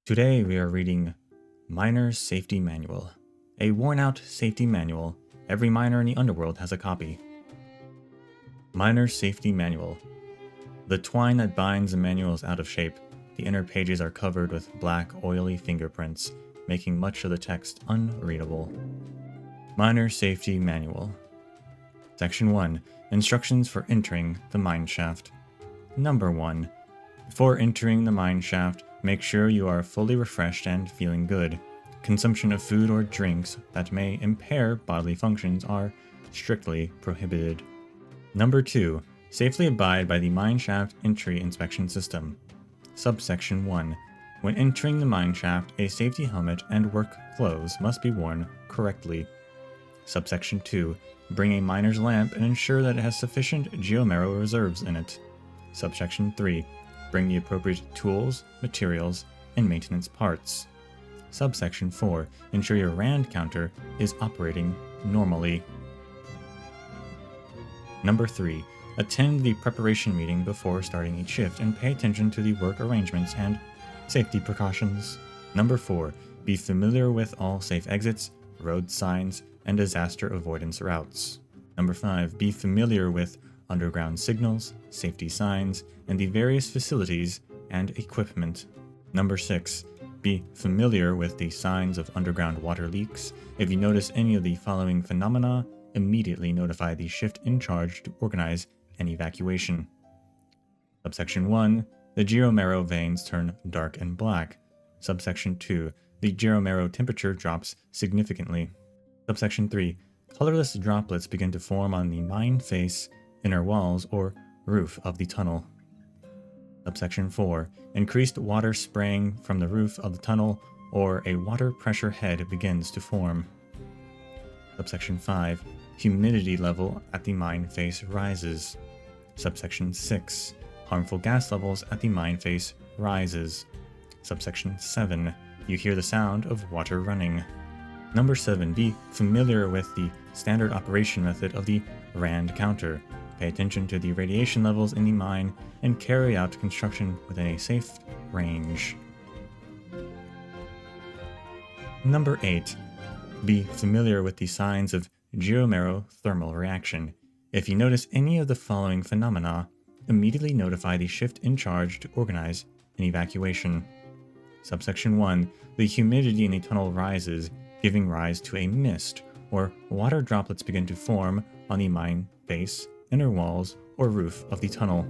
Today we are reading Miner's Safety Manual. A worn-out safety manual. Every miner in the underworld has a copy. Miner's Safety Manual. The twine that binds the manual is out of shape. The inner pages are covered with black, oily fingerprints, making much of the text unreadable. Miner's Safety Manual. Section 1. Instructions for entering the mine shaft. Number 1. Before entering the mine shaft, make sure you are fully refreshed and feeling good. Consumption of food or drinks that may impair bodily functions are strictly prohibited. Number 2. Safely abide by the mine shaft entry inspection system. Subsection 1. When entering the mine shaft, a safety helmet and work clothes must be worn correctly. Subsection 2. Bring a miner's lamp and ensure that it has sufficient geomarrow reserves in it. Subsection 3. Bring the appropriate tools, materials, and maintenance parts. Subsection 4. Ensure your RAND counter is operating normally. Number 3. Attend the preparation meeting before starting each shift and pay attention to the work arrangements and safety precautions. Number 4. Be familiar with all safe exits, road signs, and disaster avoidance routes. Number 5. Be familiar with underground signals, safety signs, and the various facilities and equipment. Number 6. Be familiar with the signs of underground water leaks. If you notice any of the following phenomena, immediately notify the shift in charge to organize an evacuation. Subsection 1. The geomarrow veins turn dark and black. Subsection 2. The geomarrow temperature drops significantly. Subsection 3. Colorless droplets begin to form on the mine face, inner walls, or roof of the tunnel. Subsection 4. Increased water spraying from the roof of the tunnel or a water pressure head begins to form. Subsection 5. Humidity level at the mine face rises. Subsection 6. Harmful gas levels at the mine face rises. Subsection 7. You hear the sound of water running. Number 7. Be familiar with the standard operation method of the RAND counter. Pay attention to the radiation levels in the mine and carry out construction within a safe range. Number 8. Be familiar with the signs of geomarrow thermal reaction. If you notice any of the following phenomena, immediately notify the shift in charge to organize an evacuation. Subsection 1. The humidity in the tunnel rises, giving rise to a mist, or water droplets begin to form on the mine base, inner walls, or roof of the tunnel.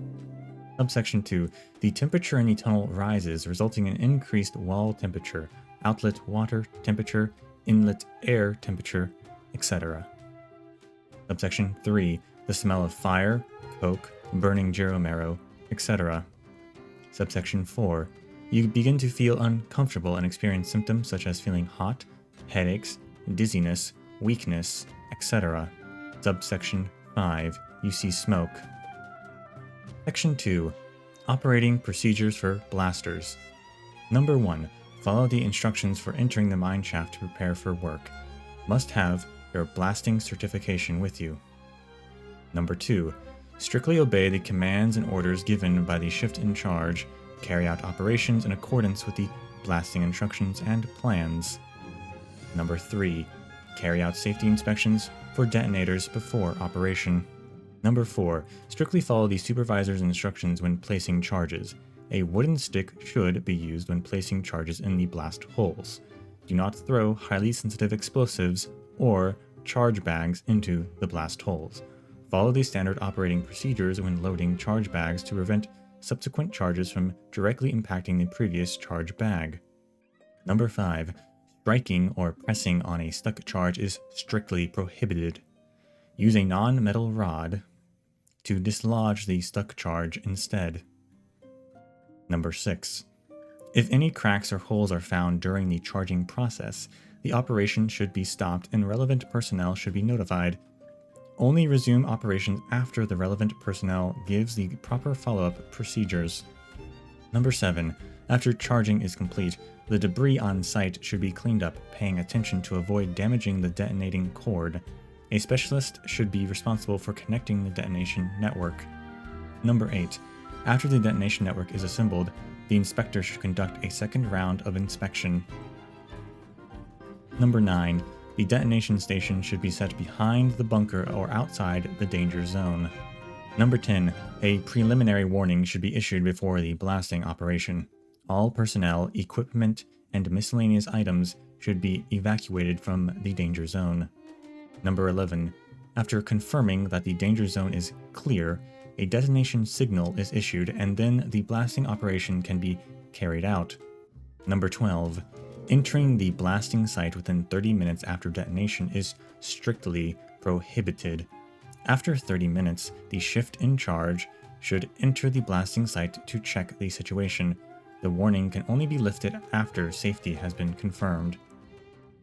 Subsection 2. The temperature in the tunnel rises, resulting in increased wall temperature, outlet water temperature, inlet air temperature, etc. Subsection 3. The smell of fire, coke, burning geomarrow, etc. Subsection 4. You begin to feel uncomfortable and experience symptoms such as feeling hot, headaches, dizziness, weakness, etc. Subsection 5. You see smoke. Section 2. Operating procedures for blasters. Number 1. Follow the instructions for entering the mine shaft to prepare for work. Must have your blasting certification with you. Number 2. Strictly obey the commands and orders given by the shift in charge. Carry out operations in accordance with the blasting instructions and plans. Number 3. Carry out safety inspections for detonators before operation. Number 4. Strictly follow the supervisor's instructions when placing charges. A wooden stick should be used when placing charges in the blast holes. Do not throw highly sensitive explosives or charge bags into the blast holes. Follow the standard operating procedures when loading charge bags to prevent subsequent charges from directly impacting the previous charge bag. Number 5. Striking or pressing on a stuck charge is strictly prohibited. Use a non-metal rod to dislodge the stuck charge instead. Number 6. If any cracks or holes are found during the charging process, the operation should be stopped and relevant personnel should be notified. Only resume operations after the relevant personnel gives the proper follow-up procedures. Number 7. After charging is complete, the debris on site should be cleaned up, paying attention to avoid damaging the detonating cord. A specialist should be responsible for connecting the detonation network. Number 8. After the detonation network is assembled, the inspector should conduct a second round of inspection. Number 9. The detonation station should be set behind the bunker or outside the danger zone. Number 10. A preliminary warning should be issued before the blasting operation. All personnel, equipment, and miscellaneous items should be evacuated from the danger zone. Number 11. After confirming that the danger zone is clear, a detonation signal is issued and then the blasting operation can be carried out. Number 12. Entering the blasting site within 30 minutes after detonation is strictly prohibited. After 30 minutes, the shift in charge should enter the blasting site to check the situation. The warning can only be lifted after safety has been confirmed.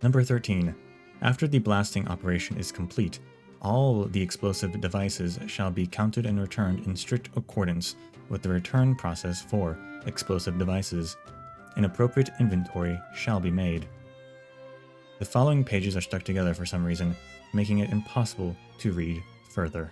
Number 13. After the blasting operation is complete, all the explosive devices shall be counted and returned in strict accordance with the return process for explosive devices. An appropriate inventory shall be made. The following pages are stuck together for some reason, making it impossible to read further.